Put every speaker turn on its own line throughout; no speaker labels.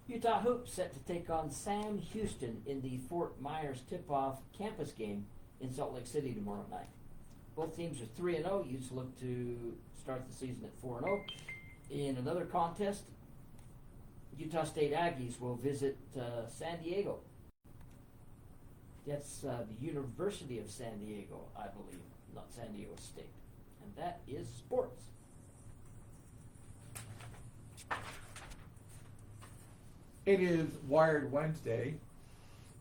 Utah Hoops set to take on Sam Houston in the Fort Myers tip-off campus game in Salt Lake City tomorrow night. Both teams are 3-0. Utes look to start the season at 4-0. In another contest, Utah State Aggies will visit San Diego. That's the University of San Diego, I believe, not San Diego State. And that is sports.
It is Wired Wednesday,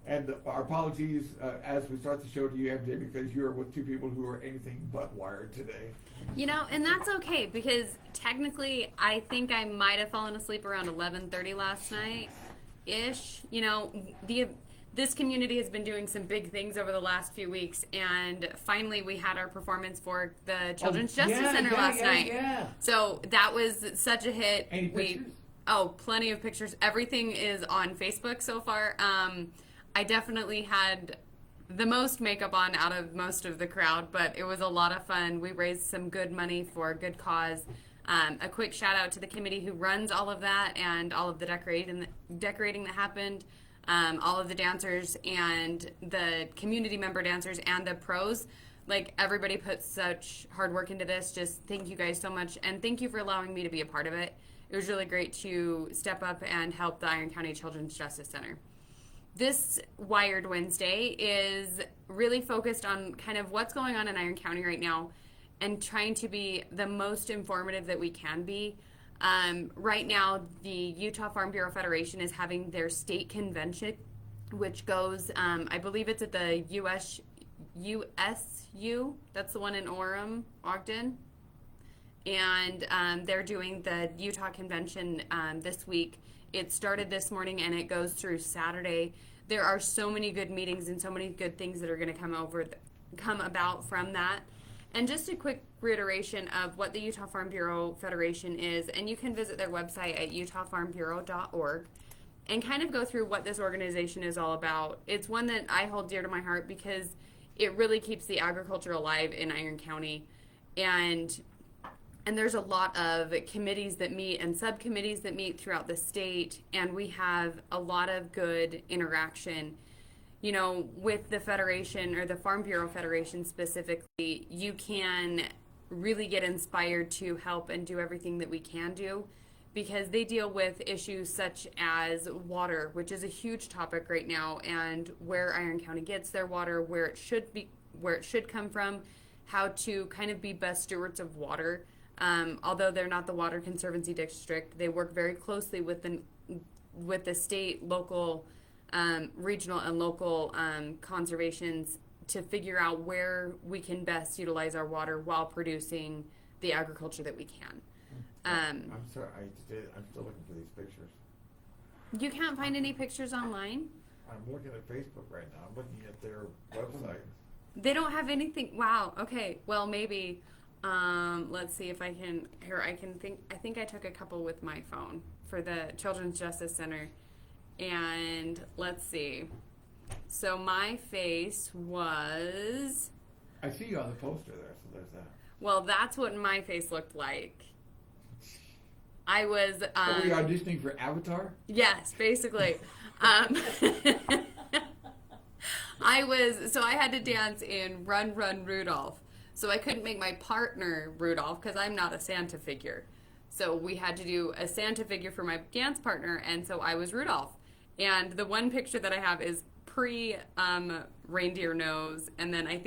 and our apologies as we start the show to you, MJ, because you're with two people who are anything but wired today.
You know, and that's okay, because technically I think I might have fallen asleep around 11:30 last night-ish. You know, this community has been doing some big things over the last few weeks, and finally we had our performance for the Children's Justice Center last night.
Yeah.
So that was such a hit.
Any pictures?
Oh, plenty of pictures. Everything is on Facebook so far. I definitely had the most makeup on out of most of the crowd, but it was a lot of fun. We raised some good money for a good cause. A quick shout out to the committee who runs all of that and all of the decorating that happened, all of the dancers and the community member dancers and the pros. Like, everybody put such hard work into this. Just thank you guys so much, and thank you for allowing me to be a part of it. It was really great to step up and help the Iron County Children's Justice Center. This Wired Wednesday is really focused on kind of what's going on in Iron County right now and trying to be the most informative that we can be. Right now, the Utah Farm Bureau Federation is having their state convention, which goes, I believe it's at the USU, that's the one in Orem, Ogden. And they're doing the Utah Convention this week. It started this morning and it goes through Saturday. There are so many good meetings and so many good things that are going to come about from that. And just a quick reiteration of what the Utah Farm Bureau Federation is, and you can visit their website at utahfarmbureau.org and kind of go through what this organization is all about. It's one that I hold dear to my heart because it really keeps the agriculture alive in Iron County. And there's a lot of committees that meet and subcommittees that meet throughout the state, and we have a lot of good interaction. You know, with the Federation, or the Farm Bureau Federation specifically, you can really get inspired to help and do everything that we can do, because they deal with issues such as water, which is a huge topic right now, and where Iron County gets their water, where it should come from, how to kind of be best stewards of water. Although they're not the Water Conservancy District, they work very closely with the state, local, regional, and local conservations to figure out where we can best utilize our water while producing the agriculture that we can.
I'm sorry, I'm still looking for these pictures.
You can't find any pictures online?
I'm looking at Facebook right now. I'm looking at their website.
They don't have anything. Wow. Okay. Well, maybe. Let's see if I can. Here, I think I took a couple with my phone for the Children's Justice Center, and let's see. So my face was.
I see you on the poster there, so there's that.
Well, that's what my face looked like. I was.
Are we auditioning for Avatar?
Yes, basically. I had to dance in Run, Run, Rudolph. So I couldn't make my partner Rudolph because I'm not a Santa figure. So we had to do a Santa figure for my dance partner, and so I was Rudolph. And the one picture that I have is pre-reindeer nose, and then I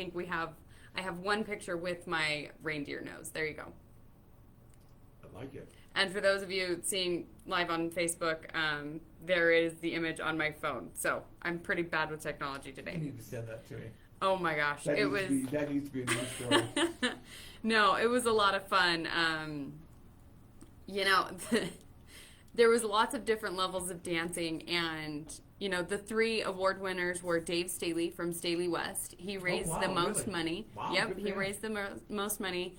have one picture with my reindeer nose. There you go.
I like it.
And for those of you seeing live on Facebook, there is the image on my phone. So I'm pretty bad with technology
You
today.
need to send that to me.
Oh my gosh,
That
it was.
That needs to be a news story.
No, it was a lot of fun. You know, there was lots of different levels of dancing, and you know, the 3 award winners were Dave Staley from Staley West. He raised the most
really?
money.
Wow,
Yep,
good
he
for him.
raised the most money.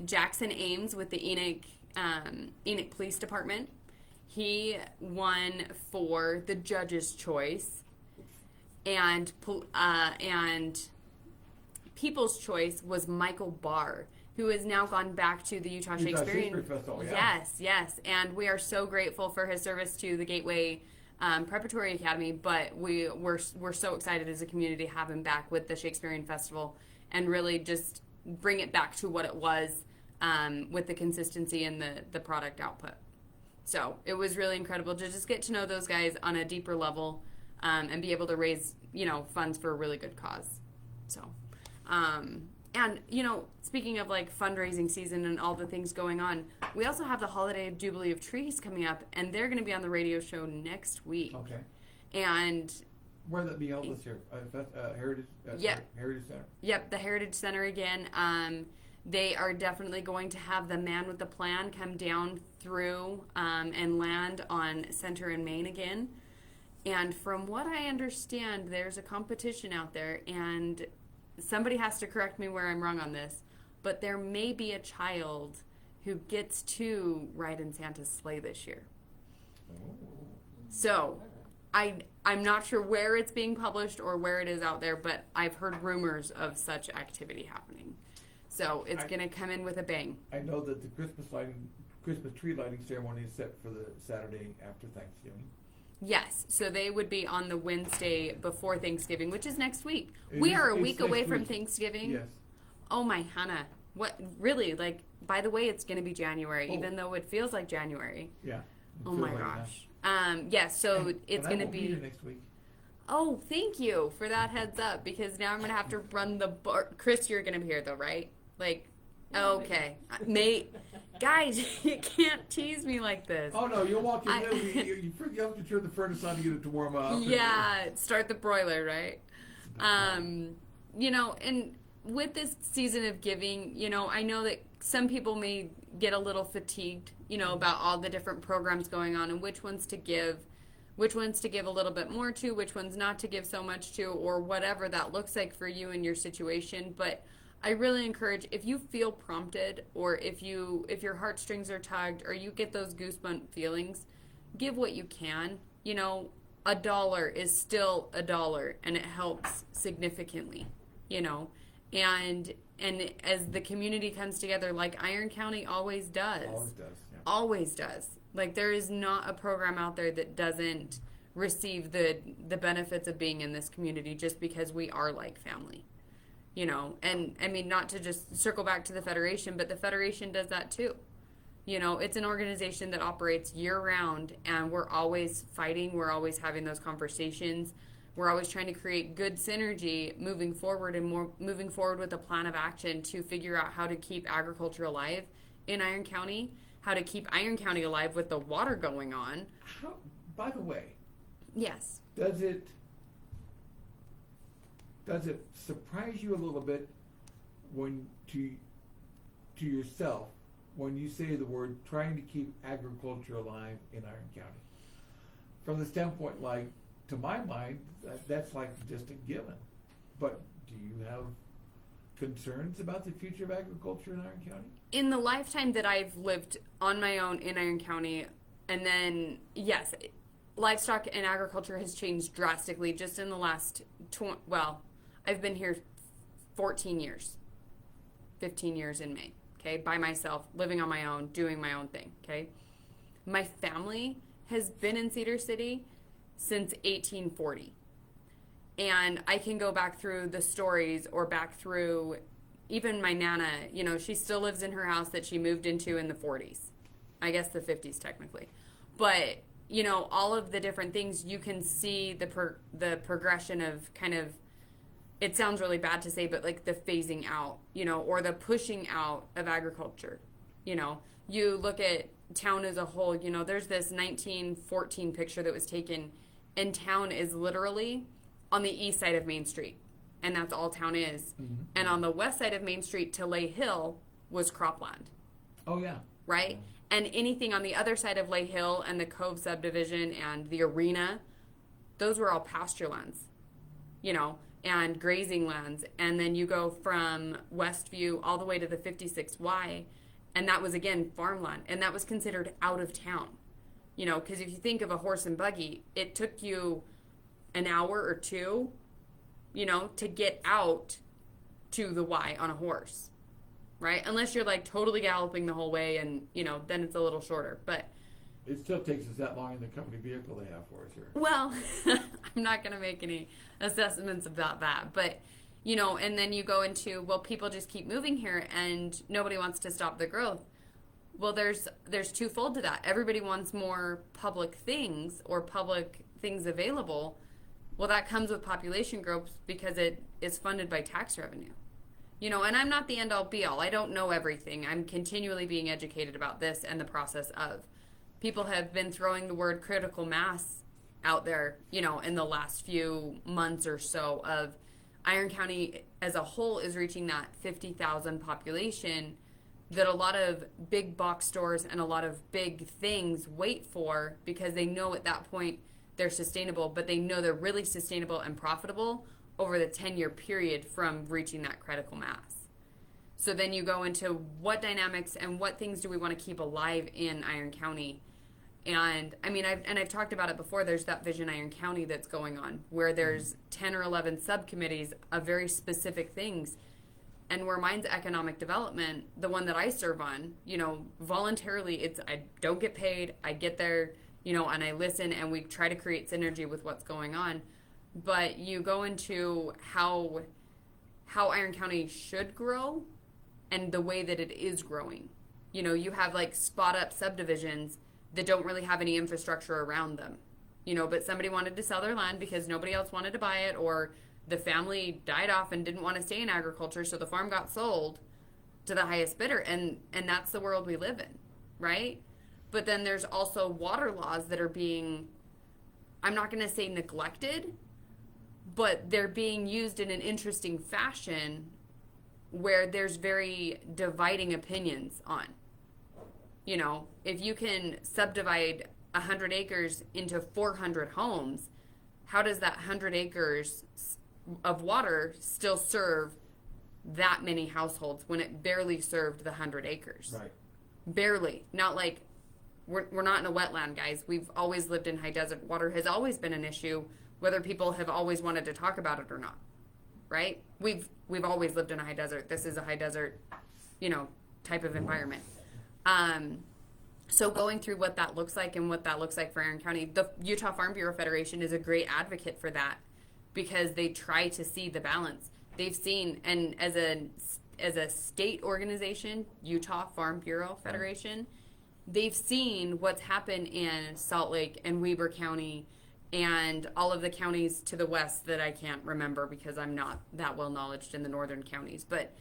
Jackson Ames with the Enoch Police Department. He won for the Judge's Choice, and People's Choice was Michael Barr. who has now gone back to the Utah
Utah
Shakespearean
Shakespeare Festival, yeah.
Yes, and we are so grateful for his service to the Gateway Preparatory Academy. But we're so excited as a community to have him back with the Shakespearean Festival and really just bring it back to what it was with the consistency and the product output. So it was really incredible to just get to know those guys on a deeper level and be able to raise, funds for a really good cause. So, and, speaking of like fundraising season and all the things going on, we also have the Holiday Jubilee of Trees coming up, and they're going to be on the radio show next week.
Okay.
And
Where that be held this year? Heritage.
Yeah.
Heritage Center.
Yep, the Heritage Center again. They are definitely going to have the man with the plan come down through and land on Center and Main again. And from what I understand, there's a competition out there, and somebody has to correct me where I'm wrong on this, but there may be a child who gets to ride in Santa's sleigh this year. So I'm not sure where it's being published or where it is out there, but I've heard rumors of such activity happening. So it's going to come in with a bang.
I know that the Christmas tree lighting ceremony is set for the Saturday after Thanksgiving.
Yes, so they would be on the Wednesday before Thanksgiving, which is next week.
It
We
is-
are a
it's
week
next
away from
week.
Thanksgiving.
Yes.
Oh my Hannah. What really? Like, by the way, it's gonna be January,
Oh.
even though it feels like January.
Yeah. It
Oh
feels
my
like that.
gosh. Yes, so it's
And I
gonna
won't
be
here next week.
Oh, thank you for that heads up, because now I'm gonna have to run the bar. Chris, you're gonna be here though, right? Like, okay. Mate, guys, you can't tease me like this.
Oh no, you'll walk in
I-
there. You have to turn the furnace on to get it to warm up.
Yeah, start the broiler, right? And with this season of giving, I know that some people may get a little fatigued, about all the different programs going on and which ones to give a little bit more to, which ones not to give so much to, or whatever that looks like for you and your situation. But I really encourage, if you feel prompted, or if your heartstrings are tugged, or you get those goosebump feelings, give what you can. $1 is still $1, and it helps significantly. And as the community comes together, like Iron County always does.
Always does. Yeah.
Always does. Like, there is not a program out there that doesn't receive the benefits of being in this community just because we are like family. And I mean, not to just circle back to the Federation, but the Federation does that too. It's an organization that operates year round, and we're always fighting. We're always having those conversations. We're always trying to create good synergy moving forward, and moving forward with a plan of action to figure out how to keep agriculture alive in Iron County, how to keep Iron County alive with the water going on.
By the way,
Yes.
does it surprise you a little bit when to yourself when you say the word trying to keep agriculture alive in Iron County? From the standpoint, like, to my mind, that's like just a given. But do you have concerns about the future of agriculture in Iron County?
In the lifetime that I've lived on my own in Iron County, and then, yes, livestock and agriculture has changed drastically just in the last, I've been here 14 years, 15 years in May, okay, by myself, living on my own, doing my own thing, okay? My family has been in Cedar City since 1840. And I can go back through the stories, or back through even my Nana, she still lives in her house that she moved into in the 40s. I guess the 50s technically. But, all of the different things, you can see the progression of kind of, it sounds really bad to say, but like the phasing out, or the pushing out of agriculture. You look at town as a whole, there's this 1914 picture that was taken, and town is literally on the east side of Main Street, and that's all town is.
Mm-hmm.
And on the west side of Main Street to Lay Hill was cropland,
Oh yeah.
right? And anything on the other side of Lay Hill and the Cove subdivision and the arena, those were all pasture lands, and grazing lands. And then you go from Westview all the way to the 56Y, and that was, again, farmland, and that was considered out of town. Because if you think of a horse and buggy, it took you an hour or two, to get out to the Y on a horse. right? Unless you're like totally galloping the whole way and, then it's a little shorter. But,
It still takes us that long in the company vehicle they have for us here.
well, I'm not going to make any assessments about that. But, and then you go into, well, people just keep moving here and nobody wants to stop the growth. Well, there's twofold to that. Everybody wants more public things or public things available. Well, that comes with population growth because it is funded by tax revenue. And I'm not the end-all be-all. I don't know everything. I'm continually being educated about this and the process of. People have been throwing the word critical mass out there, in the last few months or so of Iron County as a whole is reaching that 50,000 population that a lot of big box stores and a lot of big things wait for because they know at that point they're sustainable, but they know they're really sustainable and profitable over the 10-year period from reaching that critical mass. So then you go into what dynamics and what things do we want to keep alive in Iron County. And I mean, I've talked about it before. There's that Vision Iron County that's going on where there's 10 or 11 subcommittees of very specific things. And where mine's economic development, the one that I serve on, voluntarily, I don't get paid. I get there, and I listen and we try to create synergy with what's going on. But you go into how Iron County should grow and the way that it is growing. You have like spot up subdivisions that don't really have any infrastructure around them, but somebody wanted to sell their land because nobody else wanted to buy it, or the family died off and didn't want to stay in agriculture, so the farm got sold to the highest bidder, and that's the world we live in, right? But then there's also water laws that are being, I'm not going to say neglected, but they're being used in an interesting fashion where there's very dividing opinions on. If you can subdivide 100 acres into 400 homes, how does that 100 acres of water still serve that many households when it barely served the 100 acres?
Right.
Barely. Not like we're not in a wetland, guys. We've always lived in high desert. Water has always been an issue, whether people have always wanted to talk about it or not. Right? We've always lived in a high desert. This is a high desert, type of environment. So going through what that looks like and what that looks like for Iron County, the Utah Farm Bureau Federation is a great advocate for that because they try to see the balance. They've seen, and as a state organization, Utah Farm Bureau Federation, they've seen what's happened in Salt Lake and Weber County and all of the counties to the west that I can't remember because I'm not that well knowledged in the northern counties. But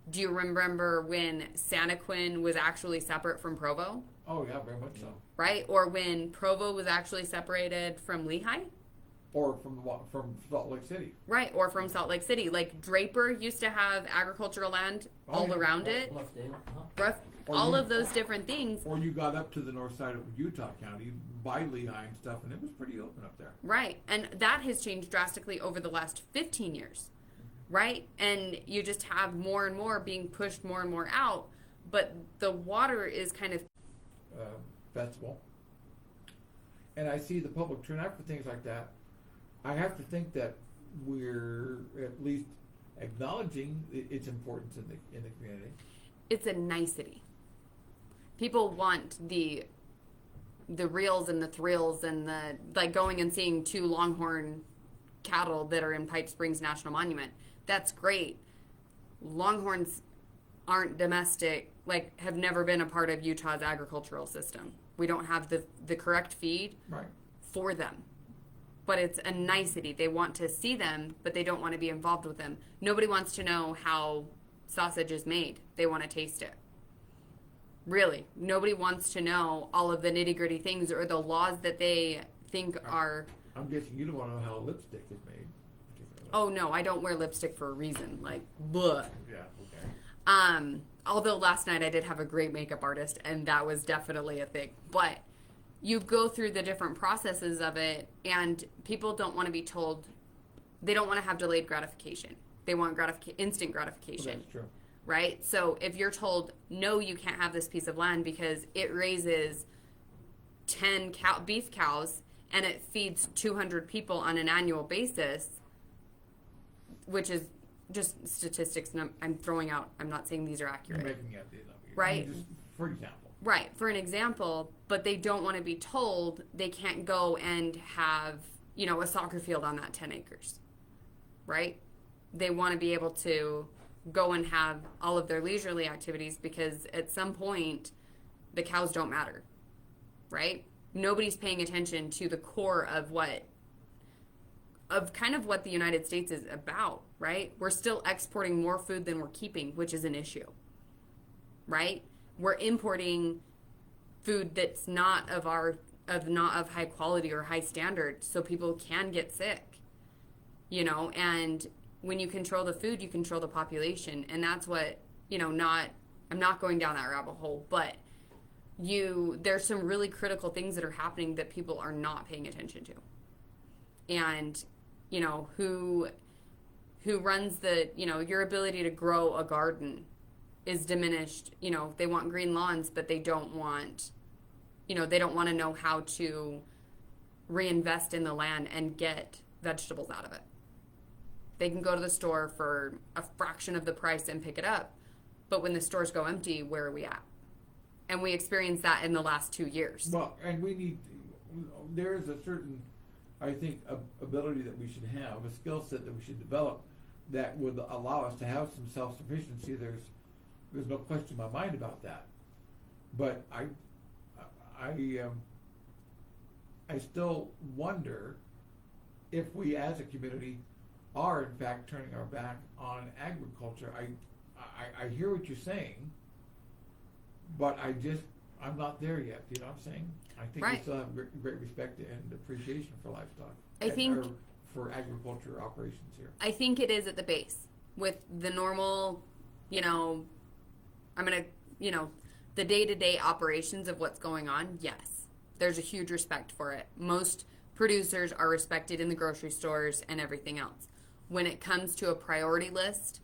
do you remember when Santaquin was actually separate from Provo?
Oh, yeah, very much so.
Right? Or when Provo was actually separated from Lehi?
Or from Salt Lake City.
Right, or from Salt Lake City. Like Draper used to have agricultural land all
yeah.
around it.
Bluffdale, huh?
Rough, all of those different things.
Or you got up to the north side of Utah County by Lehi and stuff, and it was pretty open up there.
Right, and that has changed drastically over the last 15 years. Right? And you just have more and more being pushed more and more out, but the water is kind of
Festival. And I see the public turnout for things like that. I have to think that we're at least acknowledging its importance in the community.
It's a nicety. People want the reels and the thrills and the like going and seeing 2 longhorn cattle that are in Pipe Springs National Monument. That's great. Longhorns aren't domestic, have never been a part of Utah's agricultural system. We don't have the correct feed
Right.
for them. But it's a nicety. They want to see them, but they don't want to be involved with them. Nobody wants to know how sausage is made. They want to taste it. Really. Nobody wants to know all of the nitty-gritty things or the laws that they think are...
I'm guessing you don't want to know how lipstick is made.
Oh, no, I don't wear lipstick for a reason. Bleh.
Yeah, okay.
Although last night I did have a great makeup artist, and that was definitely a thing. But you go through the different processes of it, and people don't want to be told, they don't want to have delayed gratification. They want instant gratification.
Well, that's true.
Right? So if you're told, no, you can't have this piece of land because it raises 10 beef cows and it feeds 200 people on an annual basis, which is just statistics, and I'm throwing out, I'm not saying these are
You're
accurate.
making up these numbers.
Right.
Just for example.
Right, for an example, but they don't want to be told they can't go and have, you know, a soccer field on that 10 acres. Right? They want to be able to go and have all of their leisurely activities because at some point the cows don't matter. Right? Nobody's paying attention to the core of kind of what the United States is about, right? We're still exporting more food than we're keeping, which is an issue. Right? We're importing food that's not of high quality or high standard, so people can get sick, you know. And when you control the food, you control the population, and that's what, you know. I'm not going down that rabbit hole, but there's some really critical things that are happening that people are not paying attention to, and you know who runs the, you know, your ability to grow a garden is diminished. You know, they want green lawns, but they don't want, you know, they don't want to know how to reinvest in the land and get vegetables out of it. They can go to the store for a fraction of the price and pick it up, but when the stores go empty, where are we at? And we experienced that in the last 2 years.
Well, and there is a certain, I think, ability that we should have, a skill set that we should develop that would allow us to have some self-sufficiency. There's no question in my mind about that. But I still wonder if we as a community are in fact turning our back on agriculture. I hear what you're saying, but I'm not there yet. You know what I'm saying? I think we still have great respect and appreciation for livestock. For agriculture operations here.
I think it is at the base with the normal, you know, the day-to-day operations of what's going on. Yes, there's a huge respect for it. Most producers are respected in the grocery stores and everything else. When it comes to a priority list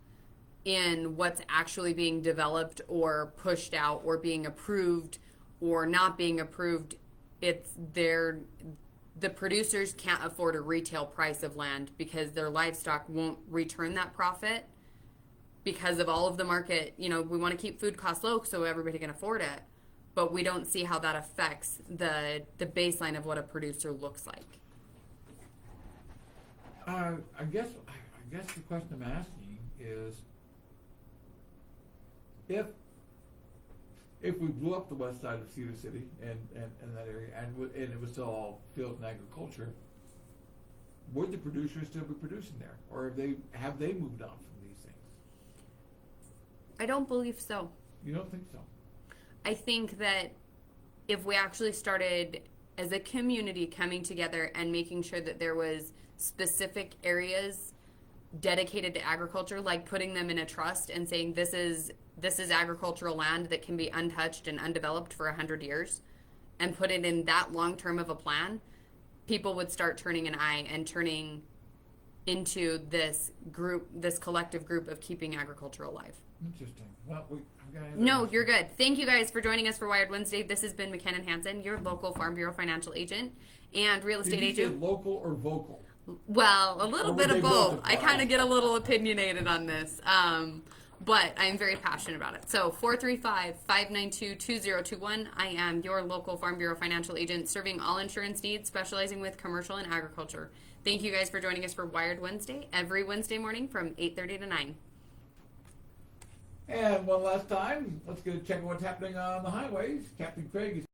in what's actually being developed or pushed out or being approved or not being approved, the producers can't afford a retail price of land because their livestock won't return that profit because of all of the market. You know, we want to keep food costs low so everybody can afford it, but we don't see how that affects the baseline of what a producer looks like.
I guess the question I'm asking is, if we blew up the west side of Cedar City and that area, and it was still all fields and agriculture, would the producers still be producing there, or have they moved on from these things?
I don't believe so.
You don't think so?
I think that if we actually started as a community coming together and making sure that there was specific areas dedicated to agriculture, like putting them in a trust and saying this is agricultural land that can be untouched and undeveloped for 100 years, and put it in that long term of a plan, people would start turning an eye and turning into this collective group of keeping agriculture alive.
Interesting. Well,
No, you're good. Thank you guys for joining us for Wired Wednesday. This has been McKenna Hansen, your local Farm Bureau financial agent and real estate
Did you
agent.
say local or vocal?
Well, a little
Or
bit
would
of
they both
both. I
apply?
kind of get a little opinionated on this, but I'm very passionate about it. So 435-592-2021. I am your local Farm Bureau financial agent serving all insurance needs, specializing with commercial and agriculture. Thank you guys for joining us for Wired Wednesday, every Wednesday morning from 8:30 to 9.
And one last time, let's go check what's happening on the highways. Captain Craig is